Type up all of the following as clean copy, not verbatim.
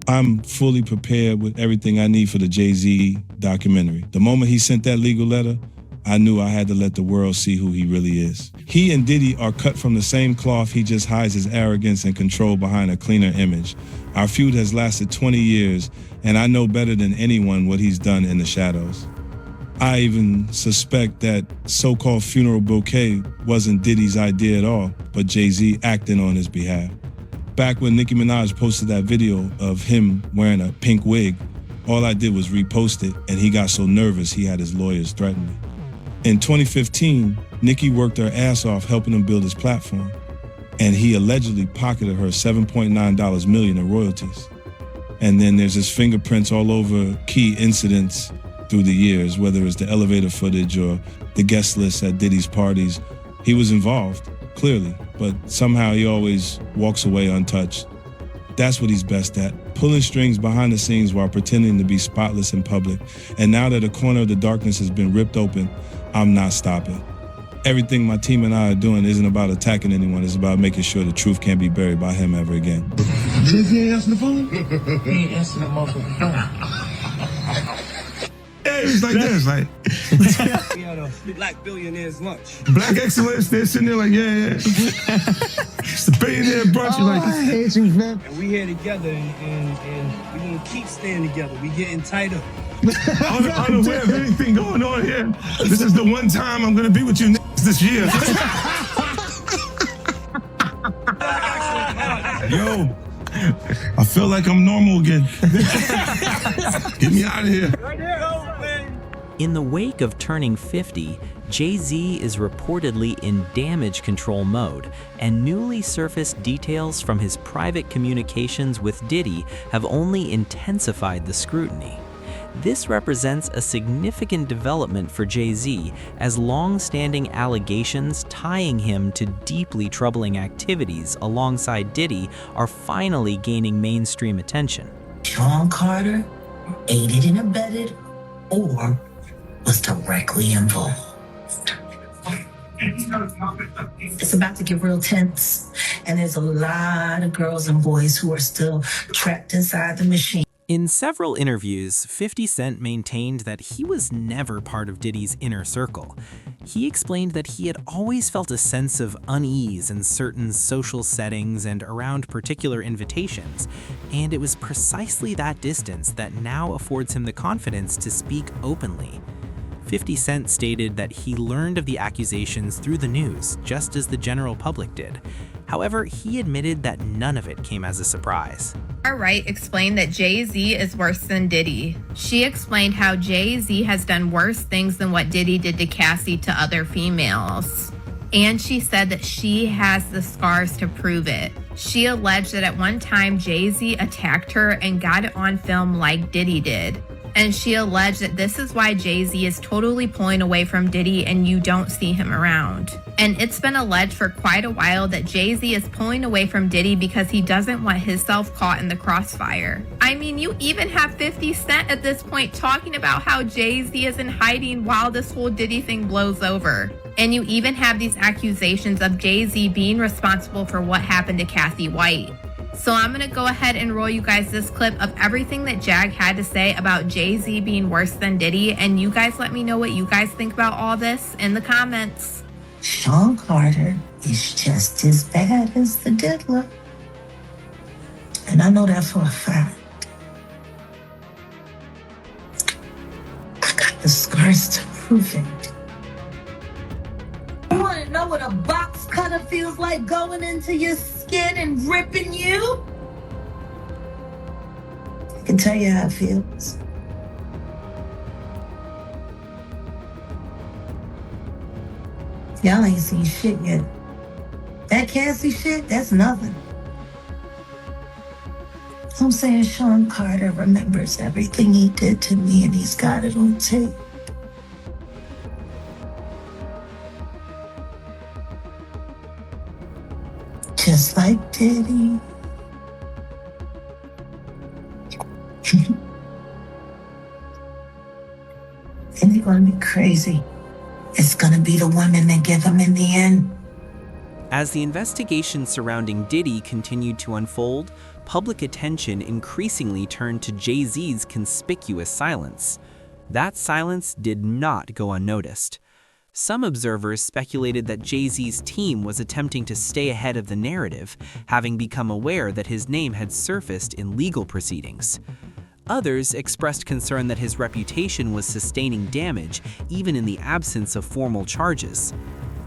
I'm fully prepared with everything I need for the Jay-Z documentary. The moment he sent that legal letter, I knew I had to let the world see who he really is. He and Diddy are cut from the same cloth. He just hides his arrogance and control behind a cleaner image. Our feud has lasted 20 years, and I know better than anyone what he's done in the shadows. I even suspect that so-called funeral bouquet wasn't Diddy's idea at all, but Jay-Z acting on his behalf. Back when Nicki Minaj posted that video of him wearing a pink wig, all I did was repost it, and he got so nervous he had his lawyers threaten me. In 2015, Nicki worked her ass off helping him build his platform, and he allegedly pocketed her $7.9 million in royalties. And then there's his fingerprints all over key incidents through the years, whether it's the elevator footage or the guest list at Diddy's parties. He was involved, clearly, but somehow he always walks away untouched. That's what he's best at, pulling strings behind the scenes while pretending to be spotless in public. And now that a corner of the darkness has been ripped open, I'm not stopping. Everything my team and I are doing isn't about attacking anyone, it's about making sure the truth can't be buried by him ever again. He ain't answering the phone? He ain't answering the motherfucking phone. It's like this, like We had a black billionaire's lunch. black excellence. They're sitting there like, yeah. It's the billionaire brunch. You're like, I hate you, man. And we here together, and we gonna keep staying together. We getting tighter. unaware of anything going on here. This is the one time I'm gonna be with you this year. Yo, I feel like I'm normal again. Get me out of here. In the wake of turning 50, Jay-Z is reportedly in damage control mode, and newly surfaced details from his private communications with Diddy have only intensified the scrutiny. This represents a significant development for Jay-Z, as long-standing allegations tying him to deeply troubling activities alongside Diddy are finally gaining mainstream attention. Sean Carter aided and abetted or was directly involved. It's about to get real tense, and there's a lot of girls and boys who are still trapped inside the machine. In several interviews, 50 Cent maintained that he was never part of Diddy's inner circle. He explained that he had always felt a sense of unease in certain social settings and around particular invitations, and it was precisely that distance that now affords him the confidence to speak openly. 50 Cent stated that he learned of the accusations through the news, just as the general public did. However, he admitted that none of it came as a surprise. Wright explained that Jay-Z is worse than Diddy. She explained how Jay-Z has done worse things than what Diddy did to Cassie to other females. And she said that she has the scars to prove it. She alleged that at one time Jay-Z attacked her and got it on film like Diddy did. And she alleged that this is why Jay-Z is totally pulling away from Diddy and you don't see him around. And it's been alleged for quite a while that Jay-Z is pulling away from Diddy because he doesn't want himself caught in the crossfire. I mean, you even have 50 Cent at this point talking about how Jay-Z is in hiding while this whole Diddy thing blows over. And you even have these accusations of Jay-Z being responsible for what happened to Cassie White. So I'm going to go ahead and roll you guys this clip of everything that Jag had to say about Jay-Z being worse than Diddy, and you guys let me know what you guys think about all this in the comments. Sean Carter is just as bad as the diddler. And I know that for a fact. I got the scars to prove it. You want to know what a box cutter feels like going into your skin and ripping you? I can tell you how it feels. Y'all ain't seen shit yet. That Cassie shit, that's nothing. I'm saying Sean Carter remembers everything he did to me and he's got it on tape. Just like Diddy. And they're gonna be crazy. It's gonna be the women that give them in the end. As the investigation surrounding Diddy continued to unfold, public attention increasingly turned to Jay-Z's conspicuous silence. That silence did not go unnoticed. Some observers speculated that Jay-Z's team was attempting to stay ahead of the narrative, having become aware that his name had surfaced in legal proceedings. Others expressed concern that his reputation was sustaining damage even in the absence of formal charges.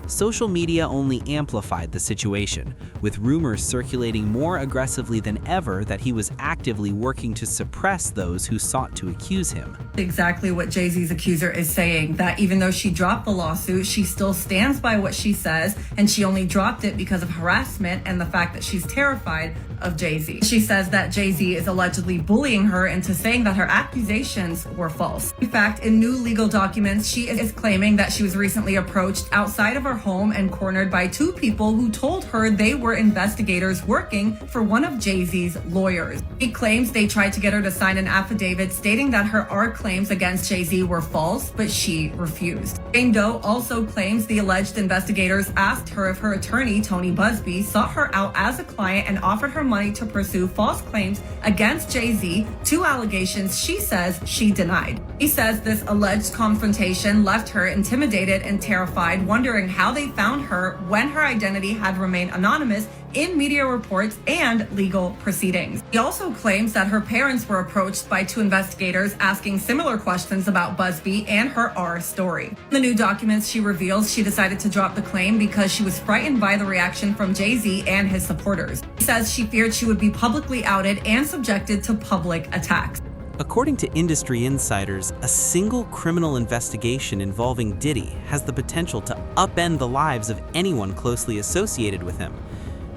Social media only amplified the situation, with rumors circulating more aggressively than ever that he was actively working to suppress those who sought to accuse him. Exactly what Jay-Z's accuser is saying, that even though she dropped the lawsuit, she still stands by what she says, and she only dropped it because of harassment and the fact that she's terrified of Jay-Z. She says that Jay-Z is allegedly bullying her into saying that her accusations were false. In fact, in new legal documents, she is claiming that she was recently approached outside of her home and cornered by two people who told her they were investigators working for one of Jay-Z's lawyers. She claims they tried to get her to sign an affidavit stating that her claims against Jay-Z were false, but she refused. Jane Doe also claims the alleged investigators asked her if her attorney, Tony Busby, sought her out as a client and offered her money to pursue false claims against Jay-Z, two allegations she says she denied. He says this alleged confrontation left her intimidated and terrified, wondering how they found her when her identity had remained anonymous in media reports and legal proceedings. He also claims that her parents were approached by two investigators asking similar questions about Busby and her story. In the new documents, she reveals she decided to drop the claim because she was frightened by the reaction from Jay-Z and his supporters. She says she feared she would be publicly outed and subjected to public attacks. According to industry insiders, a single criminal investigation involving Diddy has the potential to upend the lives of anyone closely associated with him.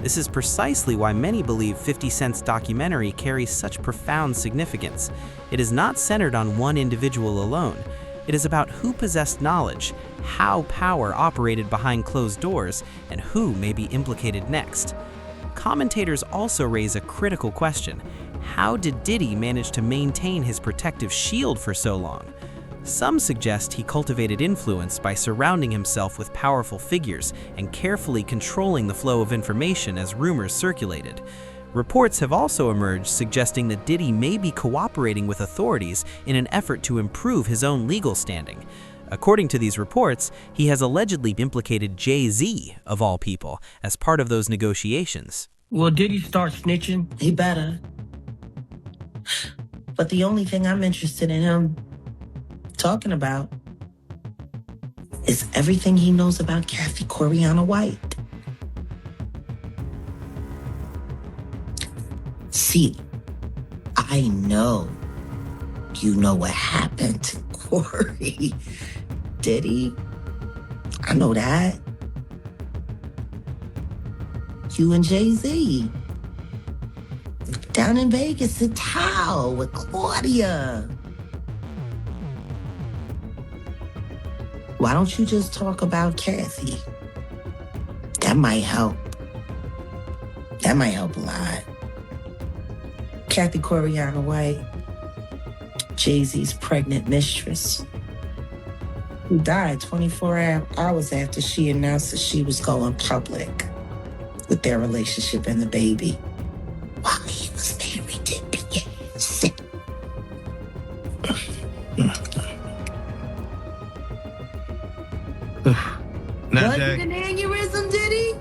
This is precisely why many believe 50 Cent's documentary carries such profound significance. It is not centered on one individual alone. It is about who possessed knowledge, how power operated behind closed doors, and who may be implicated next. Commentators also raise a critical question. How did Diddy manage to maintain his protective shield for so long? Some suggest he cultivated influence by surrounding himself with powerful figures and carefully controlling the flow of information as rumors circulated. Reports have also emerged suggesting that Diddy may be cooperating with authorities in an effort to improve his own legal standing. According to these reports, he has allegedly implicated Jay-Z, of all people, as part of those negotiations. Will Diddy start snitching? He better. But the only thing I'm interested in him talking about is everything he knows about Kathy Coriana White. See, I know you know what happened to Corey. Diddy, I know that. You and Jay-Z down in Vegas at Tao with Claudia. Why don't you just talk about Kathy? That might help. That might help a lot. Kathy Coriana White, Jay-Z's pregnant mistress, who died 24 hours after she announced that she was going public with their relationship and the baby while he was married to Beyonce. Now, Was Jack, it an aneurysm, Diddy?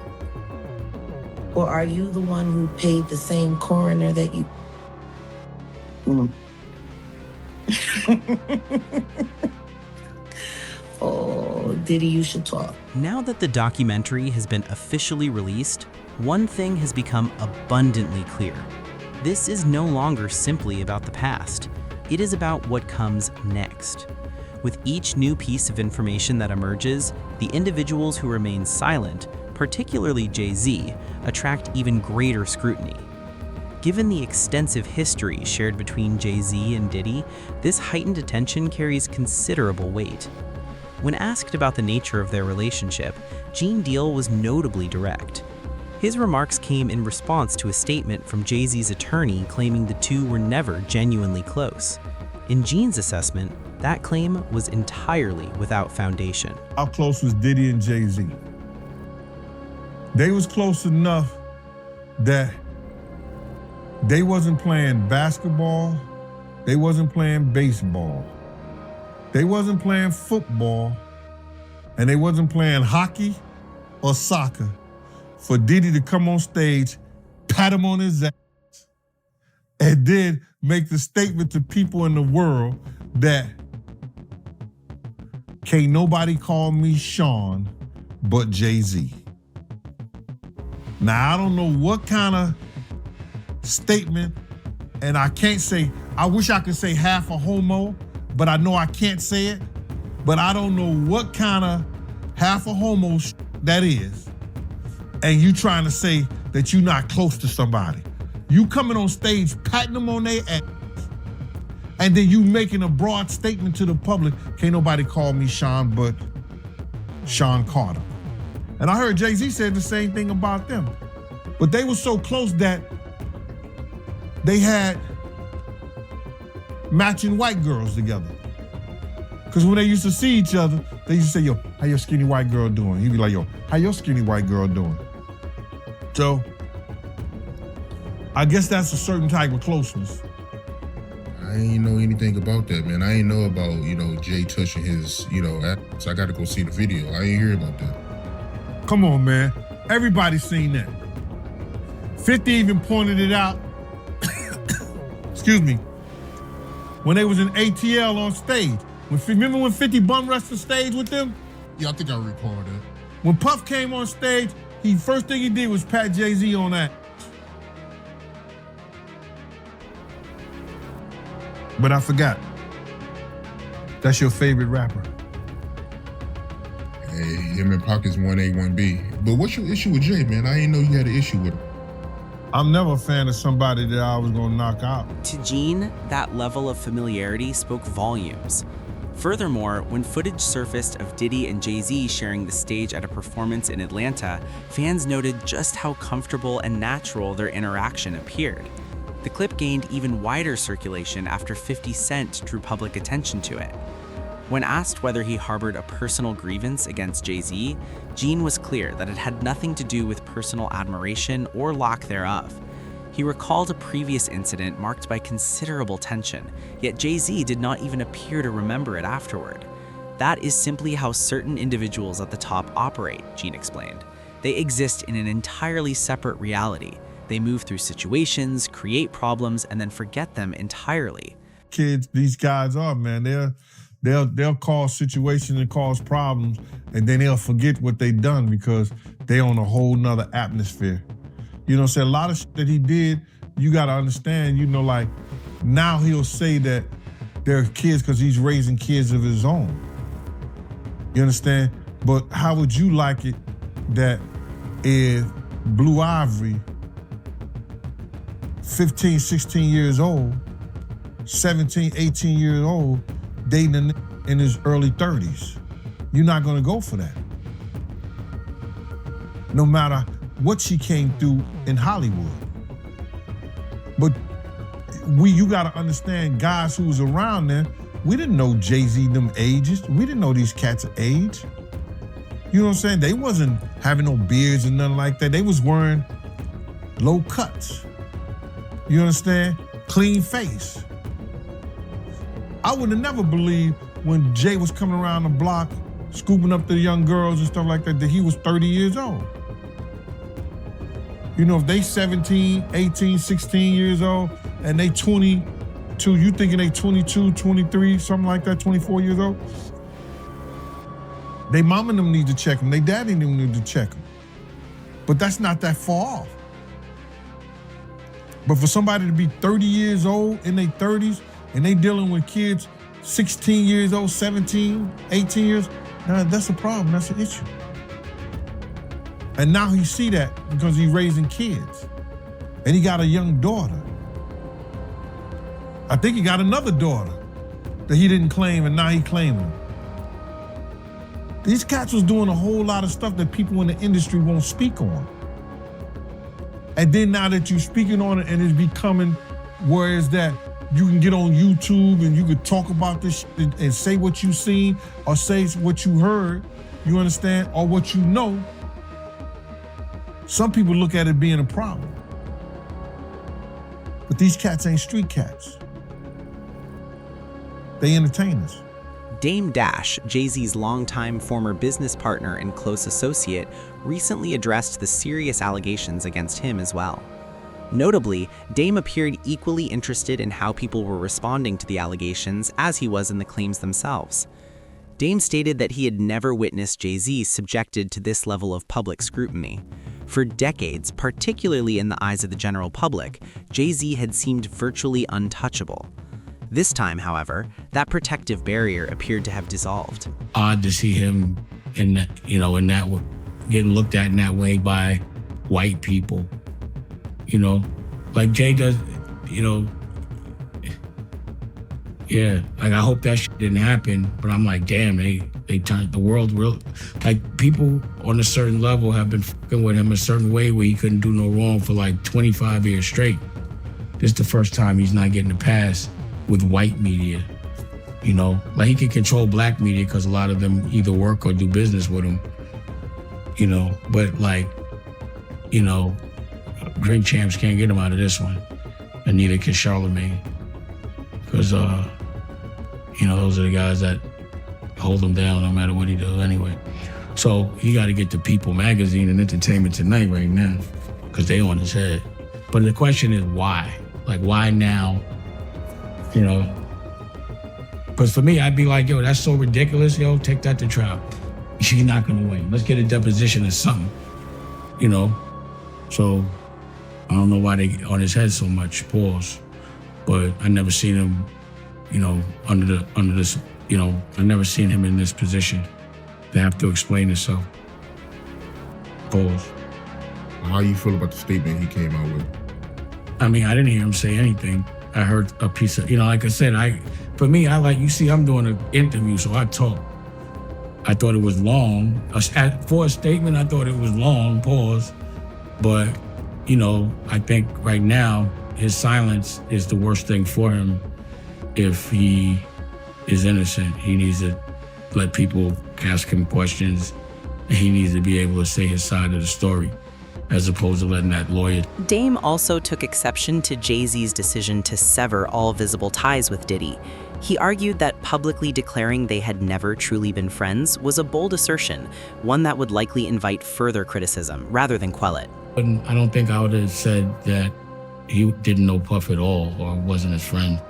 Or are you the one who paid the same coroner that you... Oh, Diddy, you should talk. Now that the documentary has been officially released, one thing has become abundantly clear. This is no longer simply about the past. It is about what comes next. With each new piece of information that emerges, the individuals who remain silent, particularly Jay-Z, attract even greater scrutiny. Given the extensive history shared between Jay-Z and Diddy, this heightened attention carries considerable weight. When asked about the nature of their relationship, Gene Deal was notably direct. His remarks came in response to a statement from Jay-Z's attorney claiming the two were never genuinely close. In Gene's assessment, that claim was entirely without foundation. how close was Diddy and Jay-Z? They was close enough that They wasn't playing basketball. They wasn't playing baseball. They wasn't playing football. And they wasn't playing hockey or soccer for Diddy to come on stage, pat him on his ass, and then make the statement to people in the world that can't nobody call me Sean but Jay-Z. Now, I don't know what kind of statement, and I can't say, I wish I could say half a homo, but I know I can't say it. But I don't know what kind of half a homo that is. And you trying to say that you're not close to somebody. You coming on stage, patting them on their ass, and then you making a broad statement to the public, can't nobody call me Sean but Sean Carter. And I heard Jay-Z said the same thing about them. But they were so close that they had matching white girls together. Because when they used to see each other, they used to say, yo, how your skinny white girl doing? He'd be like, yo, how your skinny white girl doing? So, I guess that's a certain type of closeness. I ain't know anything about that, man. I ain't know about, Jay touching his, so I got to go see the video. I ain't hear about that. Come on, man. Everybody's seen that. 50 even pointed it out. Excuse me. When they was in ATL on stage. Remember when 50 bum rushed the stage with them? Yeah, I think I recall that. When Puff came on stage, first thing he did was pat Jay-Z on that. But I forgot. That's your favorite rapper. Hey, him and Pocket's 1A, 1B. But what's your issue with Jay, man? I didn't know you had an issue with him. I'm never a fan of somebody that I was gonna knock out. To Gene, that level of familiarity spoke volumes. Furthermore, when footage surfaced of Diddy and Jay-Z sharing the stage at a performance in Atlanta, fans noted just how comfortable and natural their interaction appeared. The clip gained even wider circulation after 50 Cent drew public attention to it. When asked whether he harbored a personal grievance against Jay-Z, Gene was clear that it had nothing to do with personal admiration or lack thereof. He recalled a previous incident marked by considerable tension, yet Jay-Z did not even appear to remember it afterward. That is simply how certain individuals at the top operate, Gene explained. They exist in an entirely separate reality. They move through situations, create problems, and then forget them entirely. Kids, these guys are, man, they'll cause situations and cause problems, and then they'll forget what they done because they on a whole nother atmosphere. You know what I'm saying? A lot of shit that he did, you gotta understand, like now he'll say that they're kids because he's raising kids of his own. You understand? But how would you like it that if Blue Ivory, 15, 16 years old, 17, 18 years old, dating a nigga in his early 30s? You're not gonna go for that. No matter what she came through in Hollywood. But you gotta understand, guys who was around then, we didn't know Jay-Z them ages. We didn't know these cats' age. You know what I'm saying? They wasn't having no beards and nothing like that. They was wearing low cuts. You understand? Clean face. I would have never believed when Jay was coming around the block, scooping up the young girls and stuff like that he was 30 years old. You know, if they 17, 18, 16 years old, and they 22, you thinking they 22, 23, something like that, 24 years old? They mom and them need to check them. They daddy and them need to check them. But that's not that far off. But for somebody to be 30 years old in their 30s, and they dealing with kids 16 years old, 17, 18 years, that's a problem, that's an issue. And now he see that because he's raising kids. And he got a young daughter. I think he got another daughter that he didn't claim and now he claiming. These cats was doing a whole lot of stuff that people in the industry won't speak on. And then now that you're speaking on it and it's becoming where is that you can get on YouTube and you could talk about this shit and say what you seen or say what you heard, you understand, or what you know. Some people look at it being a problem. But these cats ain't street cats. They entertainers. Dame Dash, Jay-Z's longtime former business partner and close associate, recently addressed the serious allegations against him as well. Notably, Dame appeared equally interested in how people were responding to the allegations as he was in the claims themselves. Dame stated that he had never witnessed Jay-Z subjected to this level of public scrutiny. For decades, particularly in the eyes of the general public, Jay-Z had seemed virtually untouchable. This time, however, that protective barrier appeared to have dissolved. Odd to see him in that, getting looked at in that way by white people. Like Jay does, yeah, like I hope that shit didn't happen, but I'm like, damn, they turned the world real. Like people on a certain level have been fucking with him a certain way where he couldn't do no wrong for like 25 years straight. This is the first time he's not getting a pass with white media, like he can control black media because a lot of them either work or do business with him, but like, drink champs can't get him out of this one, and neither can Charlemagne, because those are the guys that hold him down no matter what he does anyway. So he got to get to People Magazine and Entertainment Tonight right now, because they on his head. But the question is why? Like why now? Because for me, I'd be like, yo, that's so ridiculous, yo, take that to trial. She's not gonna win. Let's get a deposition or something, So I don't know why they on his head so much, pause. But I never seen him, under this, I never seen him in this position to have to explain himself. Pause. How you feel about the statement he came out with? I mean, I didn't hear him say anything. I heard a piece of, like I said, I'm doing an interview, so I talk. I thought it was long. For a statement, I thought it was long, pause. But, I think right now, his silence is the worst thing for him if he is innocent. He needs to let people ask him questions, and he needs to be able to say his side of the story, as opposed to letting that lawyer. Dame also took exception to Jay-Z's decision to sever all visible ties with Diddy. He argued that publicly declaring they had never truly been friends was a bold assertion, one that would likely invite further criticism rather than quell it. I don't think I would have said that he didn't know Puff at all or wasn't his friend.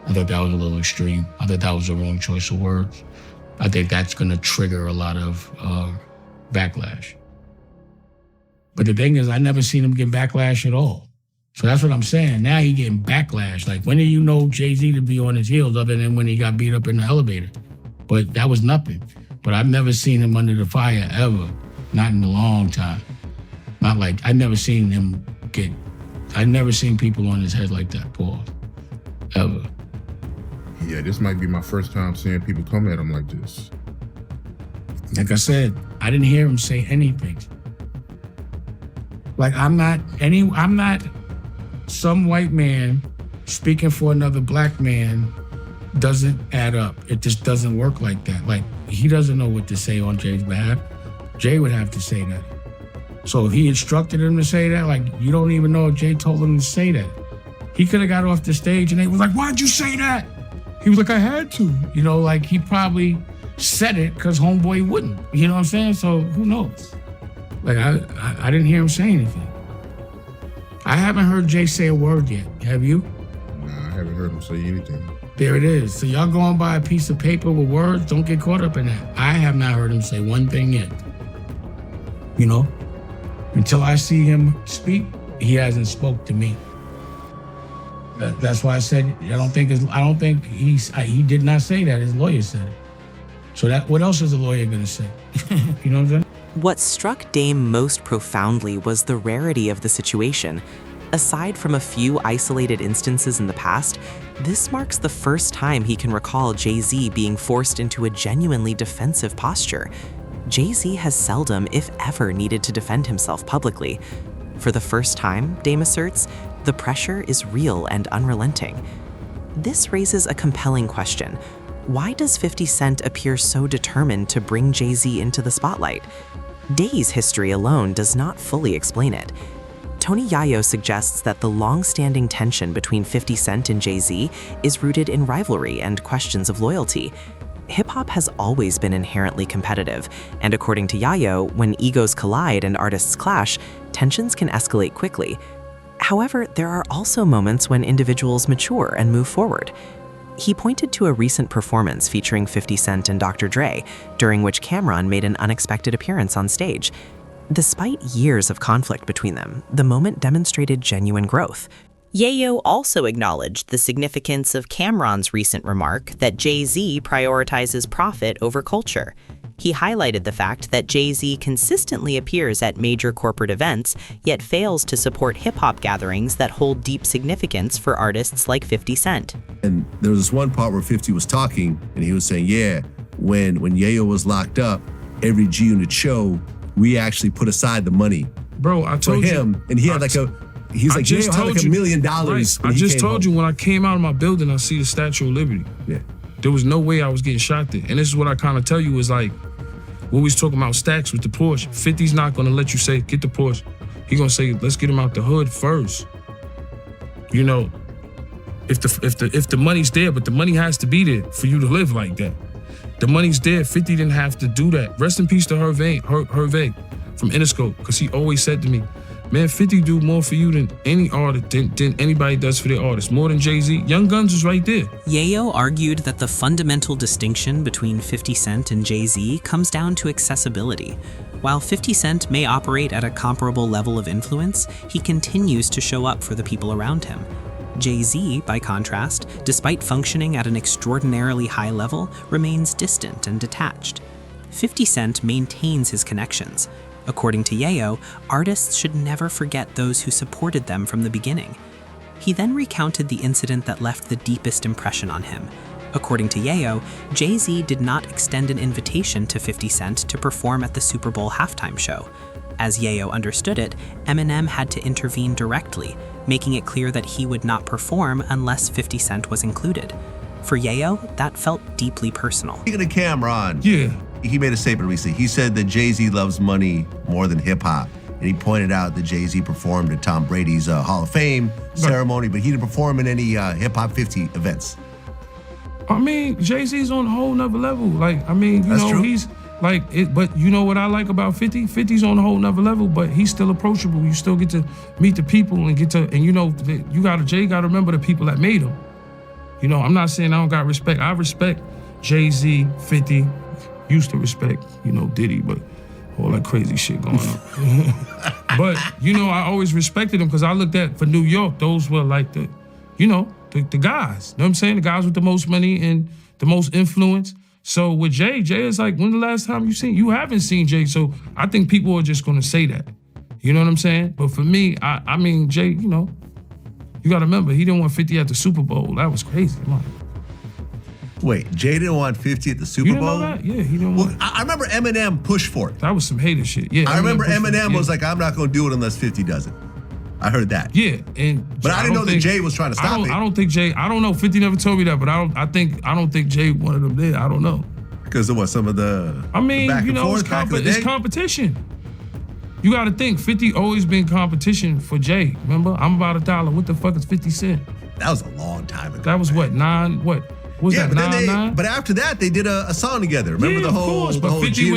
I thought that was a little extreme. I thought that was the wrong choice of words. I think that's going to trigger a lot of backlash. But the thing is, I never seen him get backlash at all. So that's what I'm saying. Now he getting backlash. Like, when did you know Jay-Z to be on his heels other than when he got beat up in the elevator? But that was nothing. But I've never seen him under the fire ever. Not in a long time. Not like, I've never seen people on his head like that, Paul. Ever. Yeah, this might be my first time seeing people come at him like this. Like I said, I didn't hear him say anything. Like, I'm not some white man speaking for another black man doesn't add up. It just doesn't work like that. Like, he doesn't know what to say on Jay's behalf. Jay would have to say that. So if he instructed him to say that, like, you don't even know if Jay told him to say that. He could have got off the stage and they was like, why'd you say that? He was like, I had to. Like, he probably said it because homeboy wouldn't. You know what I'm saying? So who knows? Like, I didn't hear him say anything. I haven't heard Jay say a word yet. Have you? Nah, I haven't heard him say anything. There it is. So y'all going by a piece of paper with words, don't get caught up in that. I have not heard him say one thing yet. Until I see him speak, he hasn't spoke to me. That's why I said I don't think he did not say that. His lawyer said it. So what else is a lawyer gonna say? You know what I'm saying? What struck Dame most profoundly was the rarity of the situation. Aside from a few isolated instances in the past, this marks the first time he can recall Jay-Z being forced into a genuinely defensive posture. Jay-Z has seldom, if ever, needed to defend himself publicly. For the first time, Dame asserts, the pressure is real and unrelenting. This raises a compelling question. Why does 50 Cent appear so determined to bring Jay-Z into the spotlight? Day's history alone does not fully explain it. Tony Yayo suggests that the long-standing tension between 50 Cent and Jay-Z is rooted in rivalry and questions of loyalty. Hip-hop has always been inherently competitive, and according to Yayo, when egos collide and artists clash, tensions can escalate quickly. However, there are also moments when individuals mature and move forward. He pointed to a recent performance featuring 50 Cent and Dr. Dre, during which Cameron made an unexpected appearance on stage. Despite years of conflict between them, the moment demonstrated genuine growth. Yayo also acknowledged the significance of Cameron's recent remark that Jay-Z prioritizes profit over culture. He highlighted the fact that Jay-Z consistently appears at major corporate events, yet fails to support hip-hop gatherings that hold deep significance for artists like 50 Cent. And there was this one part where 50 was talking, and he was saying, yeah, when Yayo was locked up, every G-Unit show, we actually put aside the money. Bro, I told for him, and he had like a, he's like, Yayo had like $1 million. Right. I just told you when I came out of my building, I see the Statue of Liberty. Yeah. There was no way I was getting shot there. And this is what I kind of tell you is like, when we was talking about stacks with the Porsche, 50's not gonna let you say, get the Porsche. He gonna say, let's get him out the hood first. You know, if the money's there, but the money has to be there for you to live like that. The money's there, 50 didn't have to do that. Rest in peace to Hervé from Interscope, because he always said to me, man, 50 do more for you than any artist, than anybody does for their artists, more than Jay-Z. Young Guns was right there. Yayo argued that the fundamental distinction between 50 Cent and Jay-Z comes down to accessibility. While 50 Cent may operate at a comparable level of influence, he continues to show up for the people around him. Jay-Z, by contrast, despite functioning at an extraordinarily high level, remains distant and detached. 50 Cent maintains his connections. According to Yayo, artists should never forget those who supported them from the beginning. He then recounted the incident that left the deepest impression on him. According to Yayo, Jay-Z did not extend an invitation to 50 Cent to perform at the Super Bowl halftime show. As Yayo understood it, Eminem had to intervene directly, making it clear that he would not perform unless 50 Cent was included. For Yayo, that felt deeply personal. Speaking of Cameron, yeah, he made a statement recently. He said that Jay-Z loves money more than hip-hop. And he pointed out that Jay-Z performed at Tom Brady's Hall of Fame ceremony, but he didn't perform in any Hip-Hop 50 events. I mean, Jay-Z's on a whole nother level. Like, I mean, you know, he's like, but you know what I like about 50? 50's on a whole nother level, but he's still approachable. You still get to meet the people and you know, Jay got to remember the people that made him. You know, I'm not saying I don't got respect. I respect Jay-Z, 50, used to respect, you know, Diddy, but all that crazy shit going on. But, you know, I always respected him because I looked at, for New York, those were like the, you know, the guys. You know what I'm saying? The guys with the most money and the most influence. So with Jay is like, when the last time you haven't seen Jay, so I think people are just gonna say that. You know what I'm saying? But for me, I mean, Jay, you know, you gotta remember, he didn't want 50 at the Super Bowl. That was crazy. Come on. Wait, Jay didn't want 50 at the Super Bowl? You didn't know that? Yeah, he didn't want it. I remember Eminem pushed for it. That was some hater shit. Yeah. I remember Eminem was like, I'm not gonna do it unless 50 does it. I heard that. Yeah, but I didn't know that Jay was trying to stop it. I don't think Jay. I don't know. 50 never told me that, but I don't think Jay wanted him there. I don't know. Because of what? Some of the. I mean, back you know, forth, it's competition. You got to think. 50 always been competition for Jay. Remember, I'm about $1. What the fuck is 50 Cent? That was a long time ago. That was what, 9? What was that? 9? But after that, they did a song together. Remember the whole. Of course, but 50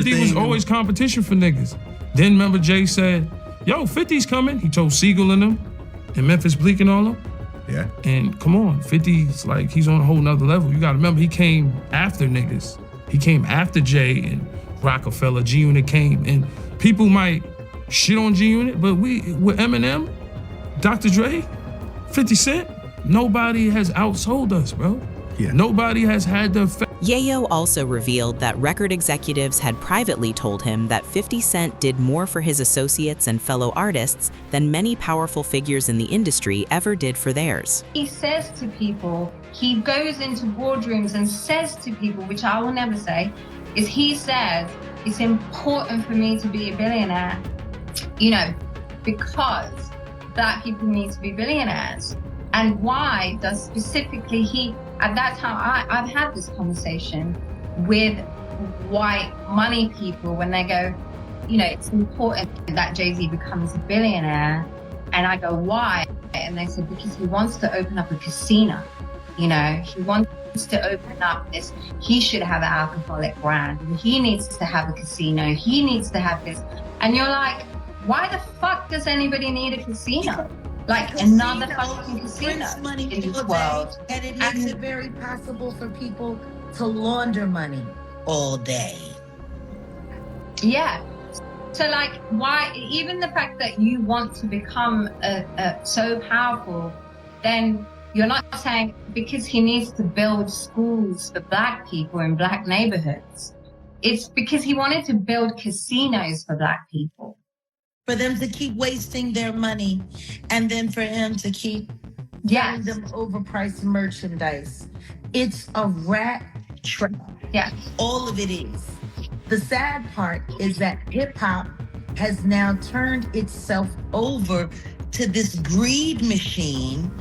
thing? Was always competition for niggas. Then remember Jay said, yo, 50's coming. He told Siegel and them, and Memphis Bleak and all them. Yeah. And come on, 50's like, he's on a whole nother level. You gotta remember, he came after niggas. He came after Jay and Rockefeller. G-Unit came, and people might shit on G-Unit, but with Eminem, Dr. Dre, 50 Cent, nobody has outsold us, bro. Yeah. Nobody has had the effect. Yayo also revealed that record executives had privately told him that 50 Cent did more for his associates and fellow artists than many powerful figures in the industry ever did for theirs. He says to people, he goes into boardrooms and says to people, which I will never say, is he says, it's important for me to be a billionaire, you know, because black people need to be billionaires. And why does specifically he, at that time, I've had this conversation with white money people when they go, it's important that Jay-Z becomes a billionaire. And I go, why? And they said, because he wants to open up a casino. He wants to open up this. He should have an alcoholic brand. He needs to have a casino. He needs to have this. And you're like, why the fuck does anybody need a casino? Like another fucking casino money in this all world. day, and it makes it very possible for people to launder money all day. Yeah. So like, why, even the fact that you want to become so powerful, then you're not saying because he needs to build schools for black people in black neighborhoods. It's because he wanted to build casinos for black people. For them to keep wasting their money, and then for him to keep giving them overpriced merchandise. It's a rat trap. Yeah. All of it is. The sad part is that hip hop has now turned itself over to this greed machine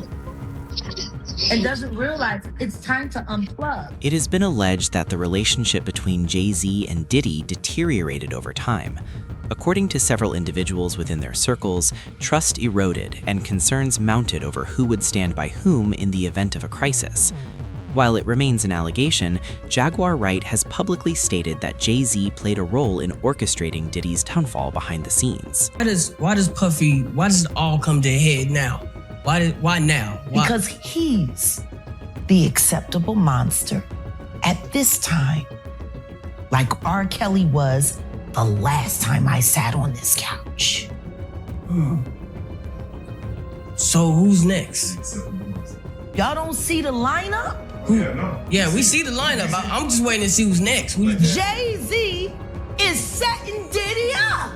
and doesn't realize it's time to unplug. It has been alleged that the relationship between Jay-Z and Diddy deteriorated over time. According to several individuals within their circles, trust eroded and concerns mounted over who would stand by whom in the event of a crisis. While it remains an allegation, Jaguar Wright has publicly stated that Jay-Z played a role in orchestrating Diddy's downfall behind the scenes. Why does it all come to a head now? Why now? Why? Because he's the acceptable monster at this time, like R. Kelly was the last time I sat on this couch. So who's next? Y'all don't see the lineup? Yeah, we see the lineup. I'm just waiting to see who's next. Jay-Z is setting Diddy up.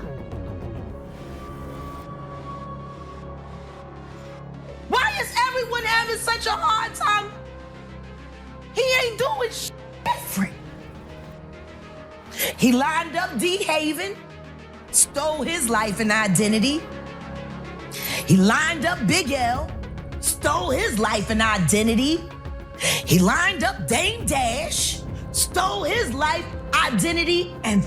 Why is everyone having such a hard time? He ain't doing shit different. He lined up D. Haven, stole his life and identity. He lined up Big L, stole his life and identity. He lined up Dame Dash, stole his life, identity, and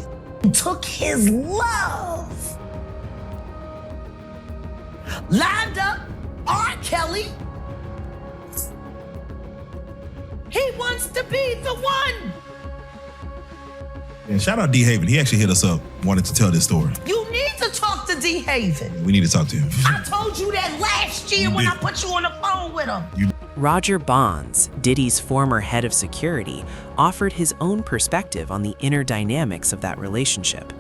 took his love. Lined up R. Kelly. He wants to be the one. Yeah, shout out D. Haven. He actually hit us up, wanted to tell this story. You need to talk to D. Haven. We need to talk to him. I told you that last year when I put you on the phone with him. Roger Bonds, Diddy's former head of security, offered his own perspective on the inner dynamics of that relationship.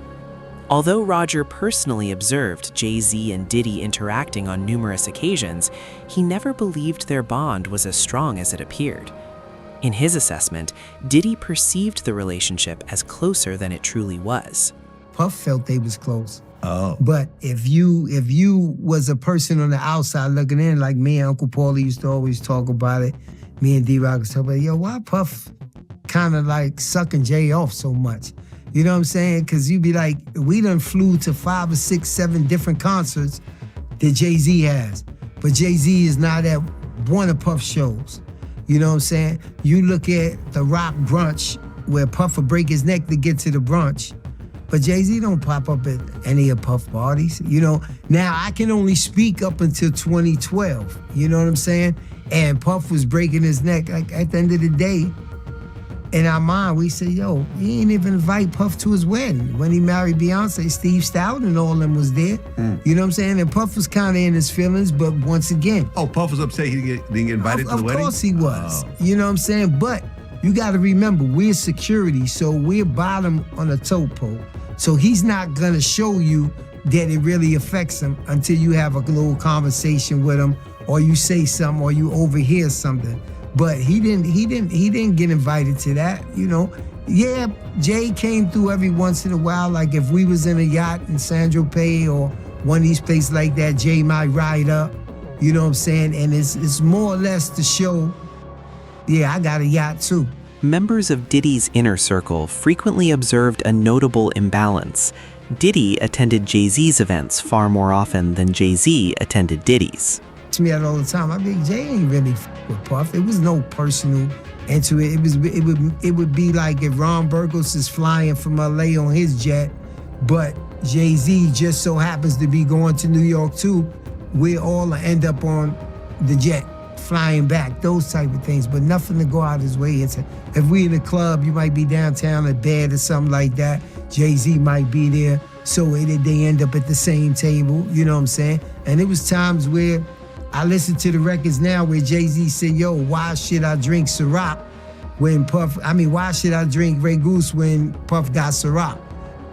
Although Roger personally observed Jay-Z and Diddy interacting on numerous occasions, he never believed their bond was as strong as it appeared. In his assessment, Diddy perceived the relationship as closer than it truly was. Puff felt they was close. Oh. But if you was a person on the outside looking in, like me and Uncle Paulie used to always talk about it, me and D-Rock was talking about, yo, why Puff kind of like sucking Jay off so much? You know what I'm saying? Because you'd be like, we done flew to 5 or 6, 7 different concerts that Jay-Z has. But Jay-Z is not at one of Puff's shows. You know what I'm saying? You look at the Rock brunch where Puff would break his neck to get to the brunch. But Jay-Z don't pop up at any of Puff parties. You know, now I can only speak up until 2012. You know what I'm saying? And Puff was breaking his neck. Like at the end of the day, in our mind, we say, yo, he ain't even invite Puff to his wedding. When he married Beyonce, Steve Stout and all of them was there. You know what I'm saying? And Puff was kind of in his feelings, but once again. Oh, Puff was upset he didn't get invited to the wedding? Of course he was. You know what I'm saying? But you got to remember, we're security, so we're bottom on the tote pole. So he's not going to show you that it really affects him until you have a little conversation with him, or you say something, or you overhear something. But he didn't get invited to that, you know. Yeah, Jay came through every once in a while. Like if we was in a yacht in San Tropez or one of these places like that, Jay might ride up, you know what I'm saying? And it's more or less to show, yeah, I got a yacht too. Members of Diddy's inner circle frequently observed a notable imbalance. Diddy attended Jay-Z's events far more often than Jay-Z attended Diddy's. To me all the time, I mean, Jay ain't really with Puff. It was no personal into it. It would be like if Ron Burgos is flying from LA on his jet but Jay-Z just so happens to be going to New York too. We all end up on the jet, flying back, those type of things, but nothing to go out his way. If we in a club, you might be downtown at bed or something like that. Jay-Z might be there, so they end up at the same table, you know what I'm saying? And it was times where I listen to the records now where Jay-Z said, yo, why should I drink Ciroc when why should I drink Grey Goose when Puff got Ciroc?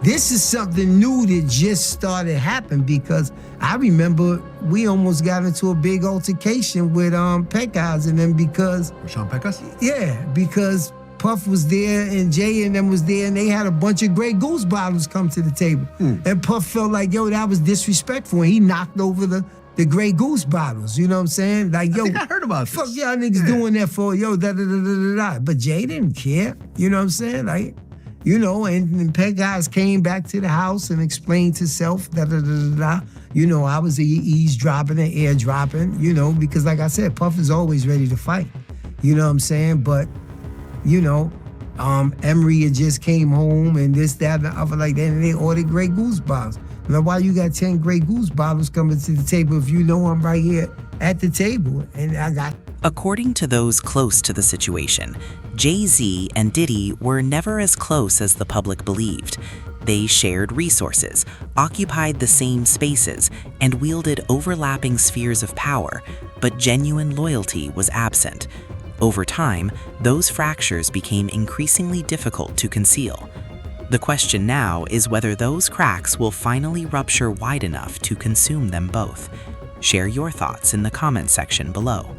This is something new that just started happening because I remember we almost got into a big altercation with Pecos and them because... Sean Pecos? Yeah, because Puff was there and Jay and them was there and they had a bunch of Grey Goose bottles come to the table. And Puff felt like, yo, that was disrespectful. And he knocked over the Grey Goose bottles, you know what I'm saying? Like, yo, I heard about this. Fuck y'all niggas doing that for, yo, da-da-da-da-da-da. But Jay didn't care, you know what I'm saying? Like, you know, and Pecos came back to the house and explained to self, da-da-da-da-da. You know, I was eavesdropping and airdropping, you know, because like I said, Puff is always ready to fight. You know what I'm saying? But, you know, Emery had just came home and this, that, and the other like that, and they ordered Grey Goose bottles. Now, why you got 10 Grey Goose bottles coming to the table if you know I'm right here at the table and I got... According to those close to the situation, Jay-Z and Diddy were never as close as the public believed. They shared resources, occupied the same spaces, and wielded overlapping spheres of power, but genuine loyalty was absent. Over time, those fractures became increasingly difficult to conceal. The question now is whether those cracks will finally rupture wide enough to consume them both. Share your thoughts in the comment section below.